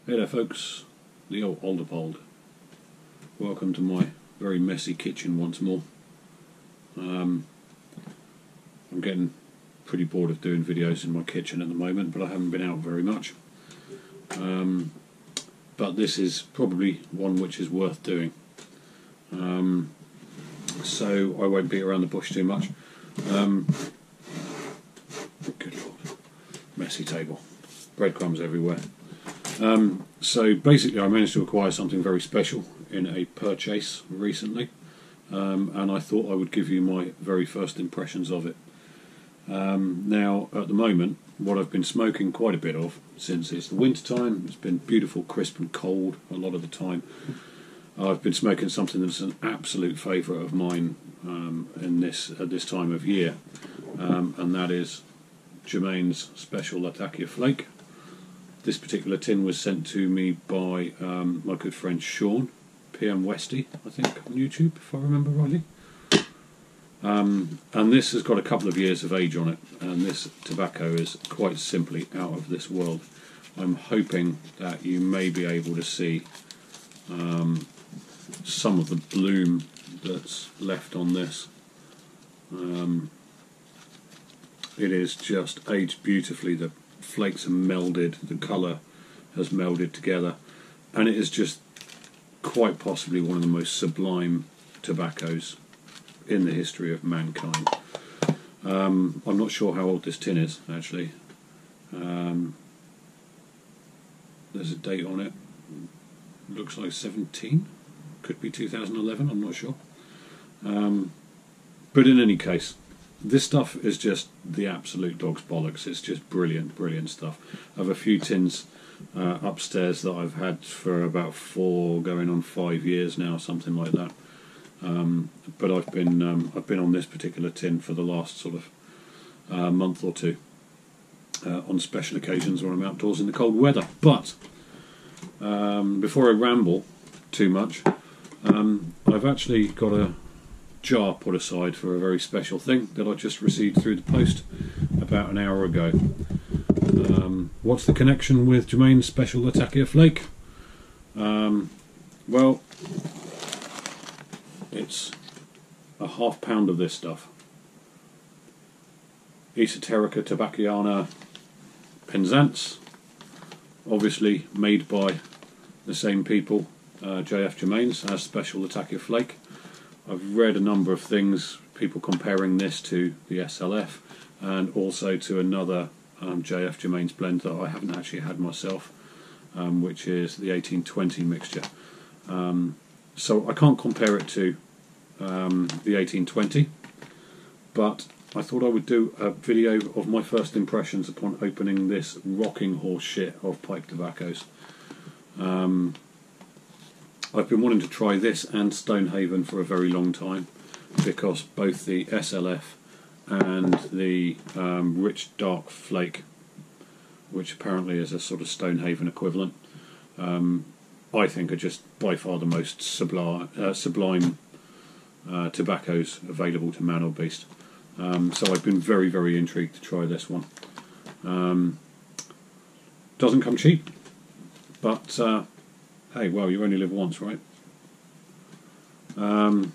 Hey there folks, Leo Alderpold. Welcome to my very messy kitchen once more. I'm getting pretty bored of doing videos in my kitchen at the moment, but I haven't been out very much. But this is probably one which is worth doing. So I won't beat around the bush too much. Good Lord. Messy table. Breadcrumbs everywhere. So basically I managed to acquire something very special in a purchase recently, and I thought I would give you my very first impressions of it. Now at the moment what I've been smoking quite a bit of, since it's the winter time, it's been beautiful, crisp and cold a lot of the time, I've been smoking something that's an absolute favourite of mine at this time of year, and that is Jermaine's Special Latakia Flake. This particular tin was sent to me by my good friend Sean, PM Westy, I think, on YouTube, if I remember rightly. And this has got a couple of years of age on it, and this tobacco is quite simply out of this world. I'm hoping that you may be able to see some of the bloom that's left on this. It is just aged beautifully. The flakes are melded, the colour has melded together, and it is just quite possibly one of the most sublime tobaccos in the history of mankind. I'm not sure how old this tin is actually. There's a date on it, looks like 17, could be 2011, I'm not sure. But in any case, this stuff is just the absolute dog's bollocks. It's just brilliant, brilliant stuff. I have a few tins upstairs that I've had for about 4 going on 5 years now, something like that. But I've been on this particular tin for the last sort of month or two, on special occasions when I'm outdoors in the cold weather. But before I ramble too much, I've actually got a jar put aside for a very special thing that I just received through the post about an hour ago. What's the connection with Jermaine's Special Latakia Flake? Well, it's a ½ pound of this stuff. Esoterica Tabacciana Penzance, obviously made by the same people, JF Jermaine's, as Special Latakia Flake. I've read a number of things, people comparing this to the SLF and also to another JF Jermaine's blend that I haven't actually had myself, which is the 1820 mixture. So I can't compare it to the 1820, but I thought I would do a video of my first impressions upon opening this rocking horse shit of pipe tobaccos. I've been wanting to try this and Stonehaven for a very long time, because both the SLF and the Rich Dark Flake, which apparently is a sort of Stonehaven equivalent, I think are just by far the most sublime tobaccos available to man or beast. So I've been very, very intrigued to try this one. Doesn't come cheap, but hey, well, you only live once, right? And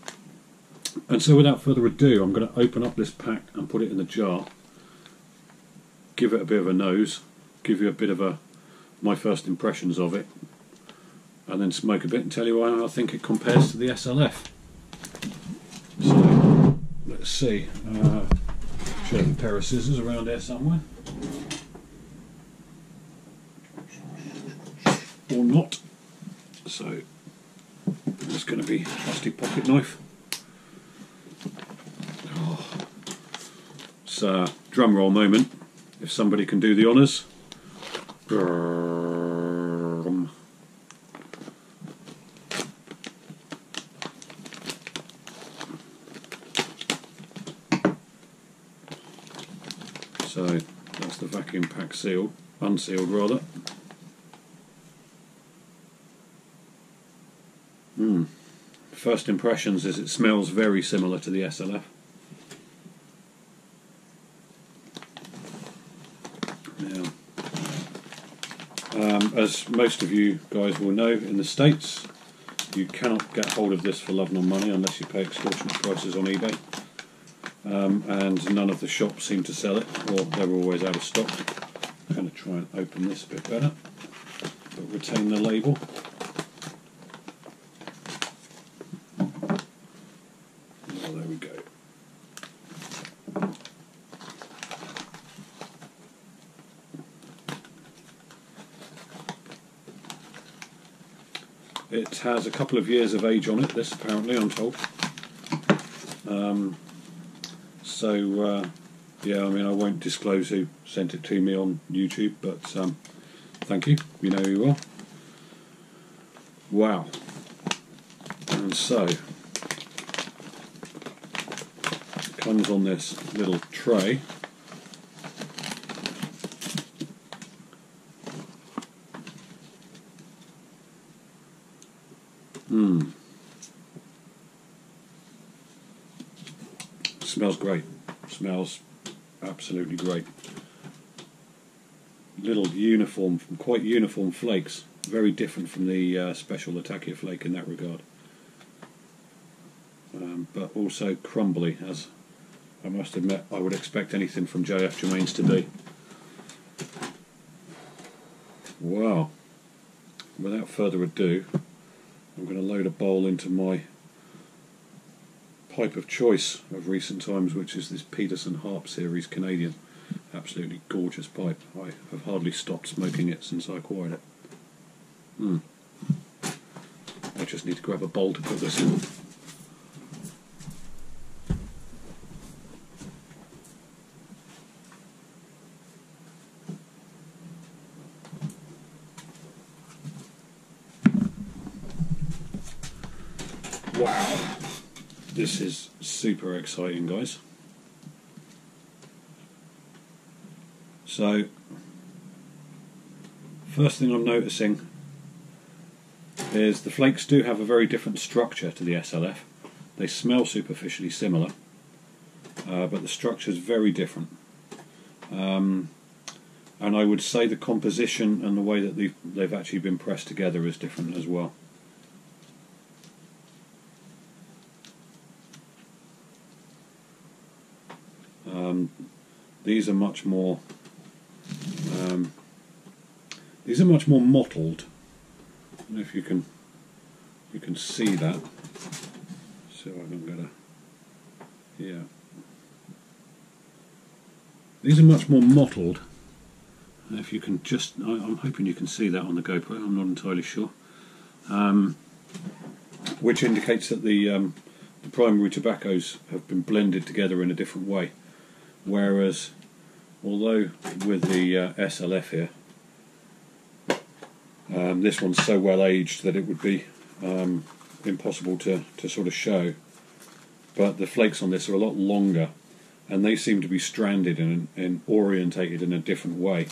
so without further ado, I'm going to open up this pack and put it in the jar, give it a bit of a nose, give you a bit of my first impressions of it, and then smoke a bit and tell you how I think it compares to the SLF. So, let's see. Should have a pair of scissors around here somewhere. Or not. So, it's going to be a trusty pocket knife. Oh. It's a drum roll moment, if somebody can do the honours. So, that's the vacuum pack sealed, unsealed rather. First impressions is it smells very similar to the SLF. Now, as most of you guys will know, in the States you cannot get hold of this for love nor money unless you pay extortionate prices on eBay, and none of the shops seem to sell it, or they're always out of stock. I'm going to try and open this a bit better, but retain the label. Oh, there we go. It has a couple of years of age on it, this apparently, I'm told. Yeah, I mean, I won't disclose who sent it to me on YouTube, but thank you, you know who you are. Wow. And so, it comes on this little tray. Smells great. Smells absolutely great. Little uniform, quite uniform flakes. Very different from the special Latakia flake in that regard. But also crumbly, as I must admit I would expect anything from JF Germain's to be. Wow. Without further ado, I'm going to load a bowl into my pipe of choice of recent times, which is this Peterson Harp Series Canadian. Absolutely gorgeous pipe. I have hardly stopped smoking it since I acquired it. I just need to grab a bowl to put this in. Wow, this is super exciting, guys. So, first thing I'm noticing is the flakes do have a very different structure to the SLF. They smell superficially similar, but the structure is very different. And I would say the composition and the way that they've actually been pressed together is different as well. These are much more mottled. I don't know if you can see that. So I'm gonna, yeah. These are much more mottled. If you can just, I'm hoping you can see that on the GoPro. I'm not entirely sure. Which indicates that the primary tobaccos have been blended together in a different way. Whereas, although with the SLF here, this one's so well aged that it would be impossible to sort of show, but the flakes on this are a lot longer and they seem to be stranded and orientated in a different way,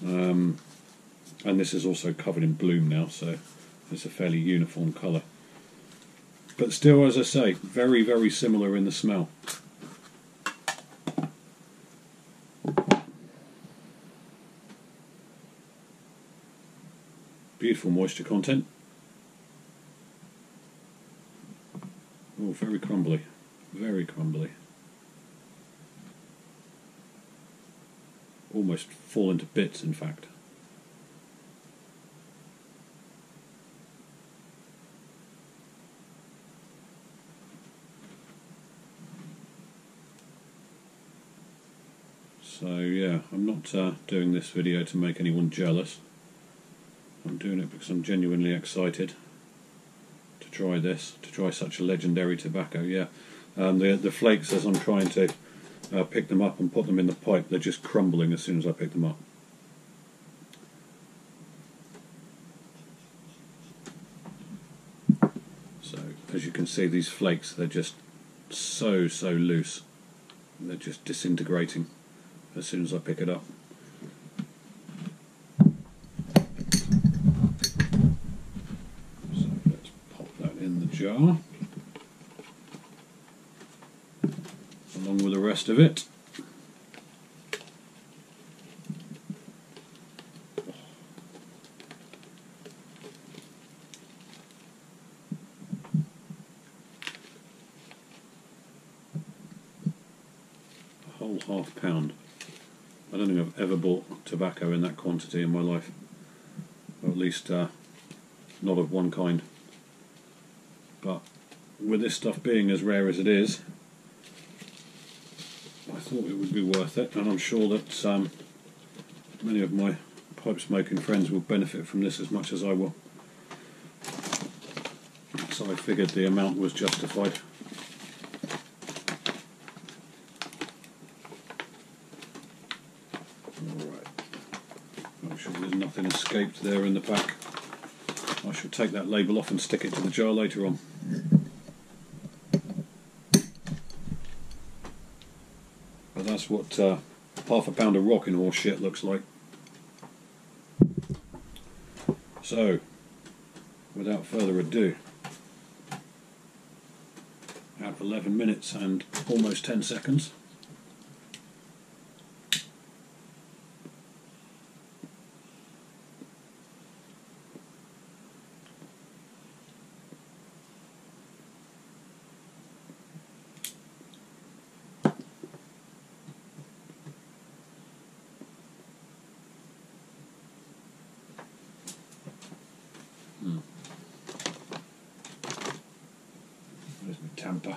and this is also covered in bloom now, so it's a fairly uniform colour, but still, as I say, very, very similar in the smell. Beautiful moisture content. Oh, very crumbly, very crumbly. Almost fall into bits, in fact. So yeah, I'm not doing this video to make anyone jealous. I'm doing it because I'm genuinely excited to try this, to try such a legendary tobacco. Yeah, the flakes, as I'm trying to pick them up and put them in the pipe, they're just crumbling as soon as I pick them up. So, as you can see, these flakes, they're just so loose. They're just disintegrating as soon as I pick it up. Jar, along with the rest of it. half pound. I don't think I've ever bought tobacco in that quantity in my life, or at least not of one kind. But with this stuff being as rare as it is, I thought it would be worth it, and I'm sure that many of my pipe smoking friends will benefit from this as much as I will. So I figured the amount was justified. Alright, make sure there's nothing escaped there in the pack. I shall take that label off and stick it to the jar later on. But that's what half a pound of rocking horse shit looks like. So, without further ado, at 11 minutes and almost 10 seconds, there's my tamper.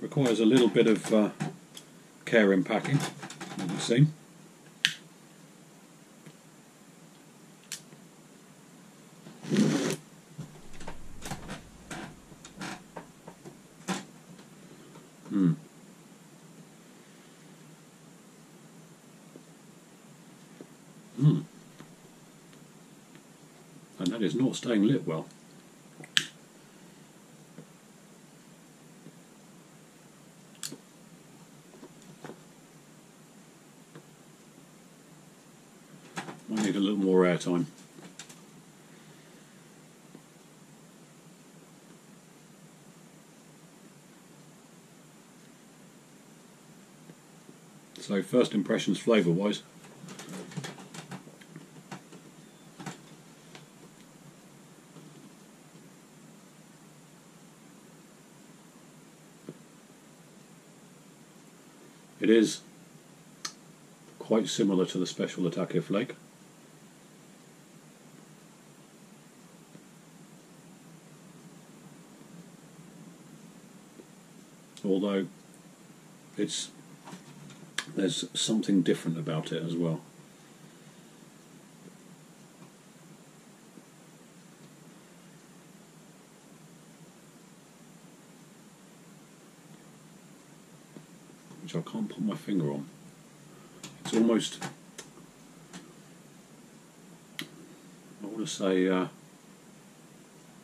Requires a little bit of care in packing, as you've seen. And that is not staying lit well. I need a little more airtime. So first impressions flavour wise. It is quite similar to the special Latakia Flake. Although there's something different about it as well. Which I can't put my finger on. It's almost, I want to say, a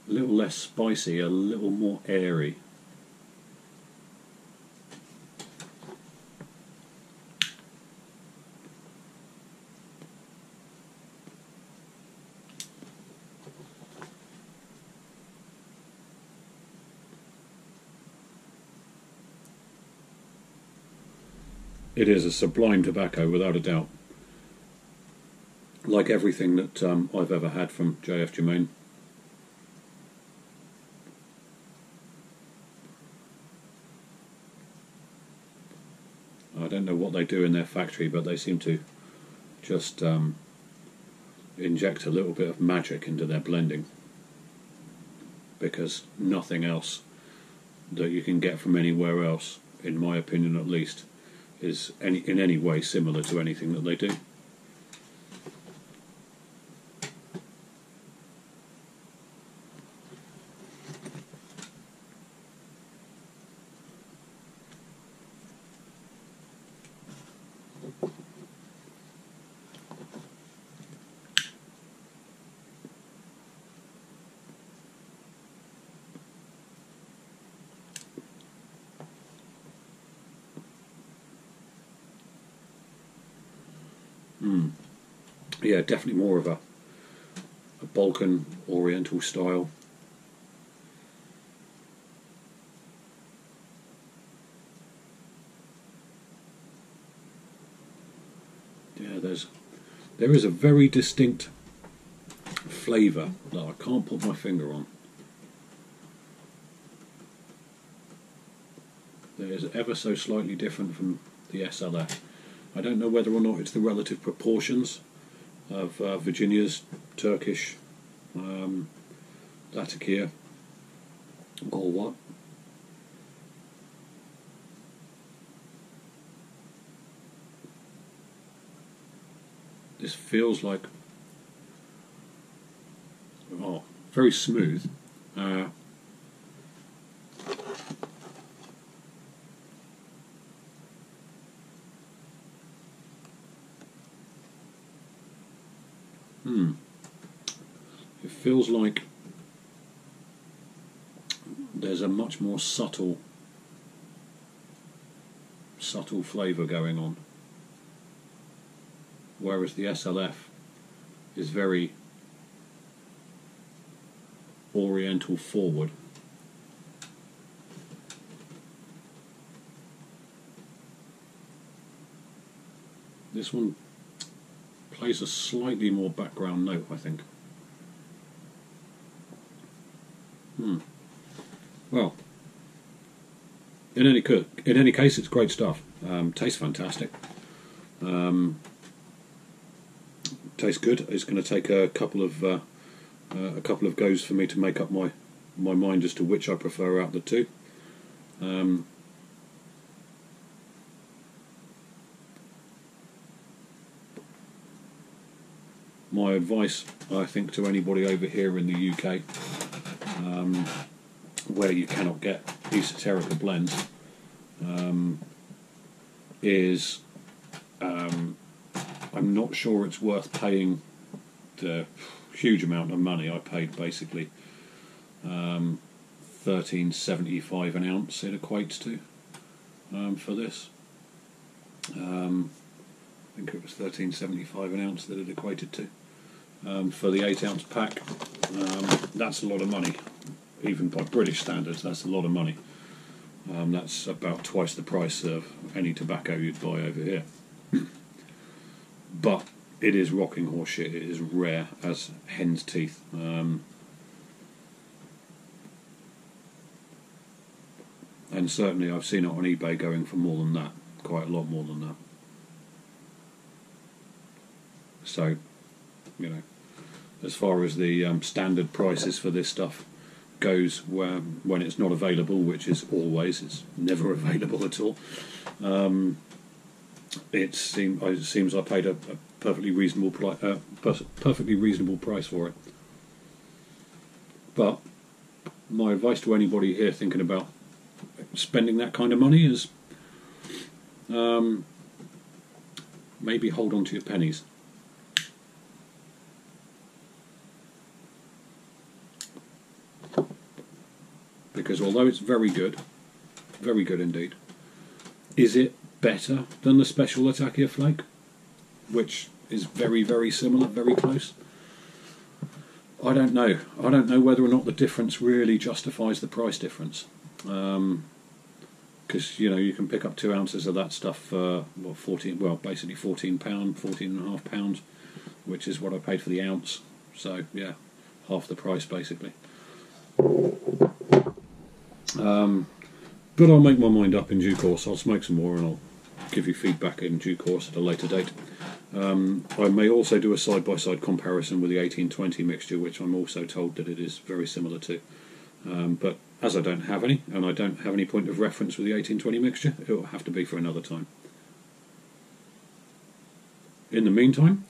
little less spicy, a little more airy. It is a sublime tobacco, without a doubt. Like everything that I've ever had from JF Germain. I don't know what they do in their factory, but they seem to just inject a little bit of magic into their blending. Because nothing else that you can get from anywhere else, in my opinion at least, is in any way similar to anything that they do. Yeah, definitely more of a Balkan Oriental style. Yeah, there is a very distinct flavour that I can't put my finger on. That is ever so slightly different from the SLF. I don't know whether or not it's the relative proportions of Virginia's Turkish Latakia or what. This feels like very smooth. It feels like there's a much more subtle flavour going on, whereas the SLF is very Oriental forward. This one plays a slightly more background note, I think. Well, in any case, it's great stuff. Tastes fantastic. Tastes good. It's going to take a couple of goes for me to make up my mind as to which I prefer out of the two. My advice, I think, to anybody over here in the UK, where you cannot get esoterica blends, is I'm not sure it's worth paying the huge amount of money I paid. Basically, $13.75 an ounce it equates to for this. I think it was $13.75 an ounce that it equated to for the 8-ounce pack. That's a lot of money, even by British standards. That's a lot of money. That's about twice the price of any tobacco you'd buy over here. But it is rocking horse shit. It is rare as hen's teeth. And certainly I've seen it on eBay going for more than that, quite a lot more than that. So, you know, as far as the standard prices for this stuff goes, when it's not available, which is always, it's never available at all, it seems I paid a perfectly reasonable price for it. But my advice to anybody here thinking about spending that kind of money is maybe hold on to your pennies. Because although it's very good indeed, is it better than the special Latakia Flake, which is very, very similar, very close? I don't know. I don't know whether or not the difference really justifies the price difference. Because you can pick up 2 ounces of that stuff for basically £14, £14.5, which is what I paid for the ounce. So yeah, half the price basically. But I'll make my mind up in due course. I'll smoke some more and I'll give you feedback in due course at a later date. I may also do a side-by-side comparison with the 1820 mixture, which I'm also told that it is very similar to. But as I don't have any, and I don't have any point of reference with the 1820 mixture, it will have to be for another time. In the meantime,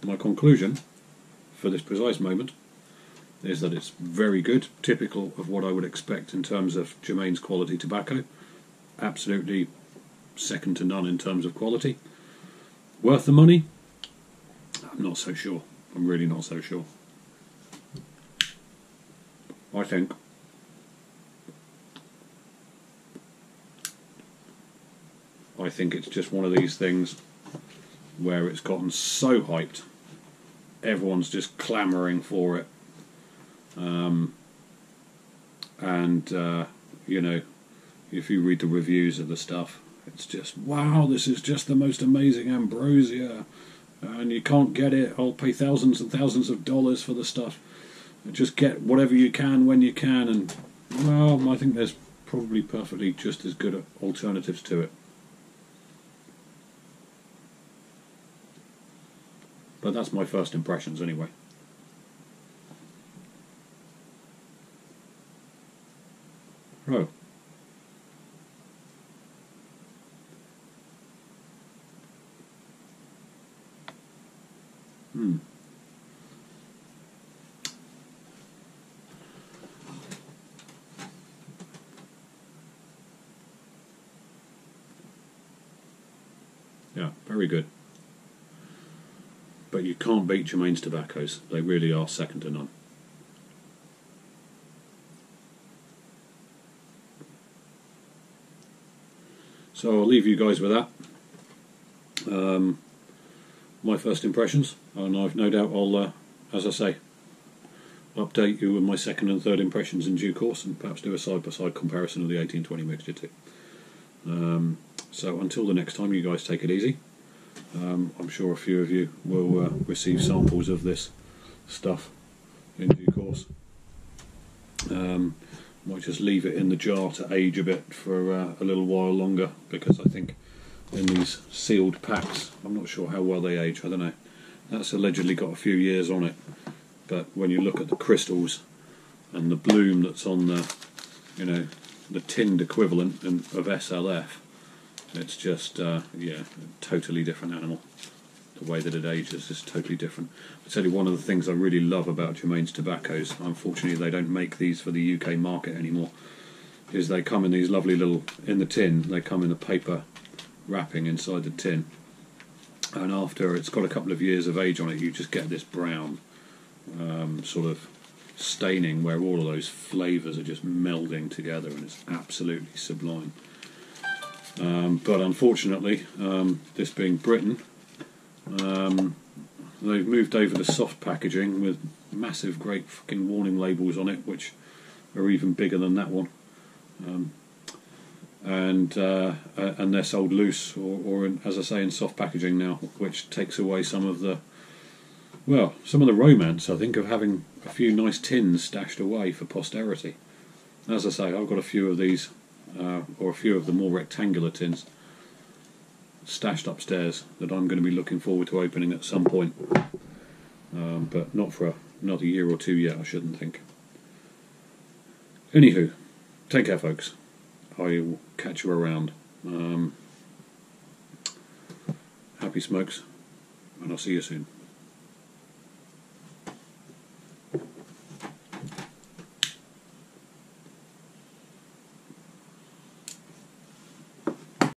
my conclusion for this precise moment is that it's very good, typical of what I would expect in terms of Germain's quality tobacco. Absolutely second to none in terms of quality. Worth the money? I'm not so sure. I'm really not so sure. I I think it's just one of these things where it's gotten so hyped, everyone's just clamouring for it, you know, if you read the reviews of the stuff, it's just, wow, this is just the most amazing ambrosia, and you can't get it, I'll pay thousands and thousands of dollars for the stuff, just get whatever you can when you can. And well, I think there's probably perfectly just as good alternatives to it. But that's my first impressions anyway. Oh. Yeah, very good. But you can't beat Germain's tobaccos. They really are second to none. So I'll leave you guys with that. My first impressions, and I've no doubt I'll, as I say, update you with my second and third impressions in due course, and perhaps do a side-by-side comparison of the 1820 mixture too. So until the next time, you guys take it easy. I'm sure a few of you will receive samples of this stuff in due course. Might just leave it in the jar to age a bit for a little while longer, because I think in these sealed packs, I'm not sure how well they age, I don't know. That's allegedly got a few years on it, but when you look at the crystals and the bloom that's on the, you know, the tinned equivalent of SLF, it's just, yeah, a totally different animal. The way that it ages is totally different. I tell you, one of the things I really love about Germain's tobaccos, unfortunately they don't make these for the UK market anymore, is they come in these lovely little, in the tin, they come in a paper wrapping inside the tin, and after it's got a couple of years of age on it, you just get this brown sort of staining where all of those flavours are just melding together, and it's absolutely sublime. But unfortunately, this being Britain, they've moved over to soft packaging with massive great fucking warning labels on it, which are even bigger than that one, and they're sold loose or in, as I say, in soft packaging now, which takes away some of the, well, some of the romance, I think, of having a few nice tins stashed away for posterity. As I say, I've got a few of these, or a few of the more rectangular tins stashed upstairs that I'm going to be looking forward to opening at some point, but not for another year or two yet, I shouldn't think. Anywho, take care folks, I will catch you around. Happy smokes, and I'll see you soon.